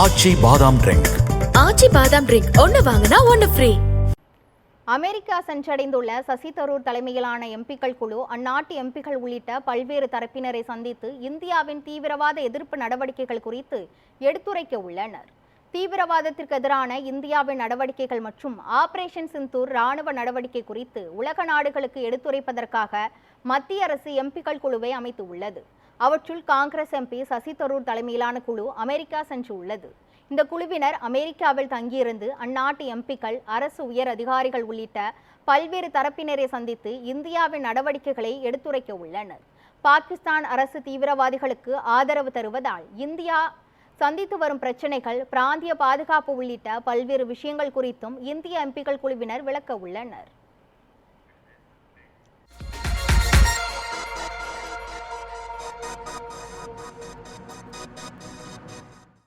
ஆச்சி பாதாம் ட்ரிங்க். ஆச்சி பாதாம் ட்ரிங்க் ஒன்னு வாங்கினா ஒன்னு ஃப்ரீ. அமெரிக்கா சென்றடைந்துள்ள சசி தரூர் தலைமையிலான எம்பிக்கள் குழு அந்நாட்டு எம்பிக்கள் உள்ளிட்ட பல்வேறு தரப்பினரை சந்தித்து இந்தியாவின் தீவிரவாத எதிர்ப்பு நடவடிக்கைகள் குறித்து எடுத்துரைக்க உள்ளனர். தீவிரவாதத்திற்கு எதிரான இந்தியாவின் நடவடிக்கைகள் மற்றும் ஆபரேஷன் சிந்தூர் ராணுவ நடவடிக்கை குறித்து உலக நாடுகளுக்கு எடுத்துரைப்பதற்காக மத்திய அரசு எம்பிக்கள் குழுவை அமைத்துள்ளது. அவற்றுள் காங்கிரஸ் எம்பி சசி தரூர் தலைமையிலான குழு அமெரிக்கா சென்றுள்ளது. இந்த குழுவினர் அமெரிக்காவில் தங்கியிருந்து அந்நாட்டு எம்பிக்கள், அரசு உயர் அதிகாரிகள் உள்ளிட்ட பல்வேறு தரப்பினரை சந்தித்து இந்தியாவின் நடவடிக்கைகளை எடுத்துரைக்க உள்ளனர். பாகிஸ்தான் அரசு தீவிரவாதிகளுக்கு ஆதரவு தருவதால் இந்தியா சந்தித்து வரும் பிரச்சினைகள், பிராந்திய பாதுகாப்பு உள்ளிட்ட பல்வேறு விஷயங்கள் குறித்தும் இந்திய எம்பிக்கள் குழுவினர் விளக்க உள்ளனர்.